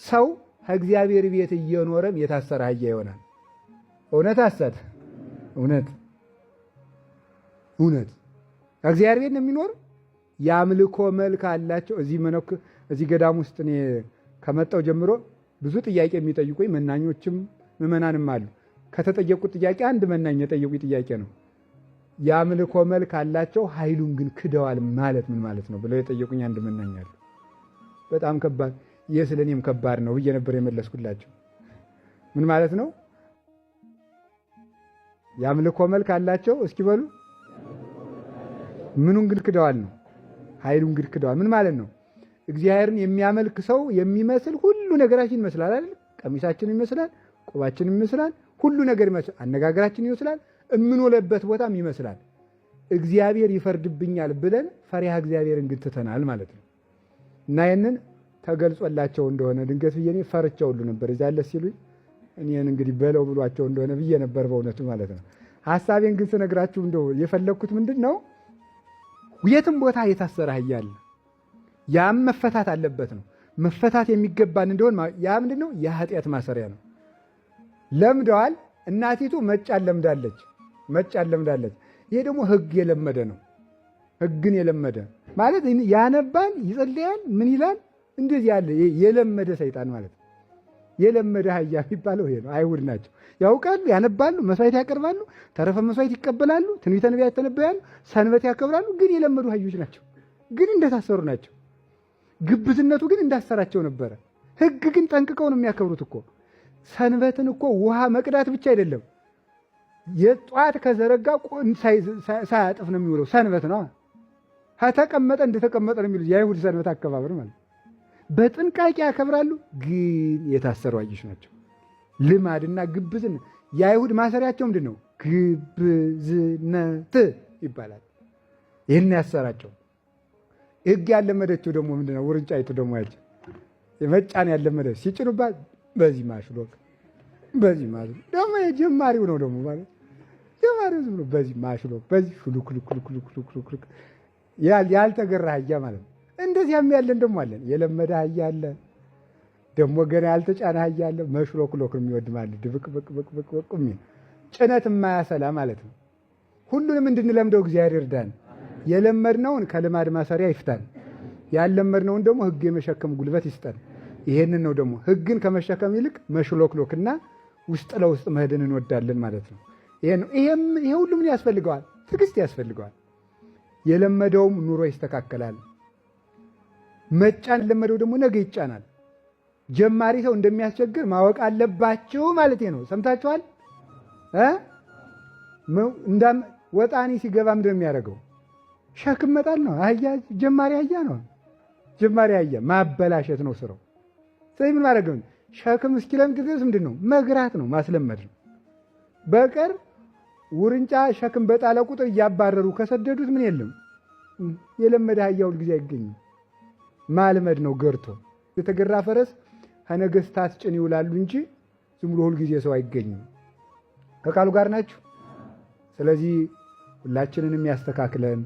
ሰው ከእግዚአብሔር ቤት እየኖረም የታሰረ አህያ ይሆናል። እውነት ሐሰት? እውነት እውነት። ከእግዚአብሔር ቤት ነው የሚኖር። የአምልኮ መልክ አላቸው። እዚህ ገዳም ውስጥ እኔ ከመጣው ጀምሮ ብዙ ጥያቄ የሚጠይቁኝ መናኞችም ምዕመናንም አሉ። ከተጠየቁት ጥያቄ አንድ መናኝ የጠየቁኝ ጥያቄ ነው። የአምልኮ መልክ አላቸው ኃይሉን ግን ክደዋል ማለት ምን ማለት ነው ብለው የጠየቁኝ አንድ መናኝ አሉ። በጣም ከባድ፣ ይህ ስለኔም ከባድ ነው ብዬ ነበር የመለስኩላቸው። ምን ማለት ነው? የአምልኮ መልክ አላቸው እስኪ በሉ፣ ምኑን ግን ክደዋል ነው? ኃይሉን ግን ክደዋል። ምን ማለት ነው? እግዚአብሔርን የሚያመልክ ሰው የሚመስል ሁሉ ነገራችን ይመስላል አይደል? ቀሚሳችን ይመስላል፣ ቆባችን ይመስላል፣ ሁሉ ነገር ይመስላል፣ አነጋገራችን ይመስላል፣ እምንውለበት ቦታም ይመስላል። እግዚአብሔር ይፈርድብኛል ብለን ፈሪሃ እግዚአብሔርን ግን ትተናል ማለት ነው። እና ይህንን ተገልጾላቸው እንደሆነ ድንገት ብዬ ፈርቸው ሁሉ ነበር እዛለ ሲሉኝ እኔን እንግዲህ በለው ብሏቸው እንደሆነ ብዬ ነበር በእውነቱ ማለት ነው። ሐሳቤን ግን ስነግራችሁ እንደው የፈለግኩት ምንድን ነው፣ የትም ቦታ የታሰረ አህያ አለ። ያም መፈታት አለበት ነው። መፈታት የሚገባን እንደሆን ያ ምንድን ነው? የኃጢአት ማሰሪያ ነው። ለምደዋል። እናቲቱ መጫን ለምዳለች። ይሄ ደግሞ ሕግ የለመደ ነው። ሕግን የለመደ ማለት ያነባል፣ ይጸልያል፣ ምን ይላል፣ እንደዚህ ያለ የለመደ ሰይጣን ማለት ነው። የለመደ አህያ የሚባለው ይሄ ነው። አይሁድ ናቸው። ያውቃሉ፣ ያነባሉ፣ መስዋዕት ያቀርባሉ፣ ተረፈ መስዋዕት ይቀበላሉ፣ ትንቢተ ነቢያት ተነበያሉ፣ ሰንበት ያከብራሉ። ግን የለመዱ አህዮች ናቸው። ግን እንደታሰሩ ናቸው። ግብዝነቱ ግን እንዳሰራቸው ነበረ። ሕግ ግን ጠንቅቀው ነው የሚያከብሩት እኮ። ሰንበትን እኮ ውሃ መቅዳት ብቻ አይደለም፣ የጧት ከዘረጋ ሳያጥፍ ነው የሚውለው። ሰንበት ነው። ከተቀመጠ እንደተቀመጠ ነው የሚሉት የአይሁድ ሰንበት አከባበር ማለት። በጥንቃቄ ያከብራሉ። ግን የታሰሩ አህዮች ናቸው። ልማድና ግብዝነት። የአይሁድ ማሰሪያቸው ምንድን ነው? ግብዝነት ይባላል። ይህን ያሰራቸው። ሕግ ያለመደችው ደግሞ ምንድን ነው? ውርንጫይቱ ደግሞ ያቸው የመጫን ያለመደች ሲጭኑባት በዚህ ማሽሎክ በዚህ ማለት ደግሞ የጀማሪው ነው ደግሞ ማለት ጀማሪው ዝም ብሎ በዚህ ማሽሎክ በዚህ ሹሉክ ያልተገራ አህያ ማለት ነው። እንደዚያም ያለን ደግሞ አለን። የለመደ አህያ አለ፣ ደግሞ ገና ያልተጫነ አህያ አለ። መሽሎክ የሚወድ ማለት ድብቅ የሚል ጭነት የማያሰላ ማለት ነው። ሁሉንም እንድንለምደው እግዚአብሔር ይርዳን። የለመድነውን ከልማድ ማሰሪያ ይፍታን። ያልለመድነውን ደግሞ ሕግ የመሸከም ጉልበት ይስጠን። ይሄንን ነው ደግሞ ሕግን ከመሸከም ይልቅ መሽሎክሎክና ውስጥ ለውስጥ መሄድን እንወዳለን ማለት ነው። ይሄ ሁሉ ምን ያስፈልገዋል? ትዕግስት ያስፈልገዋል። የለመደውም ኑሮ ይስተካከላል። መጫን ለመደው ደግሞ ነገ ይጫናል። ጀማሪ ሰው እንደሚያስቸግር ማወቅ አለባችሁ ማለት ነው። ሰምታችኋል? ወጣኒ ሲገባ ምንድን ነው የሚያደርገው? ሸክም መጣል ነው። አህያ ጀማሪ አህያ ነው። ጀማሪ አህያ ማበላሸት ነው ስራው። ስለዚህ ምን ማድረግ ነው? ሸክም እስኪለምድ ድረስ ምንድን ነው? መግራት ነው፣ ማስለመድ ነው። በቀር ውርንጫ ሸክም በጣለ ቁጥር እያባረሩ ከሰደዱት ምን የለም። የለመደ አህያ ሁል ጊዜ አይገኝም። ማልመድ ነው ገርቶ። የተገራ ፈረስ ከነገስታት ጭን ይውላሉ እንጂ ዝም ብሎ ሁል ጊዜ ሰው አይገኝም። ከቃሉ ጋር ናችሁ። ስለዚህ ሁላችንንም ያስተካክለን።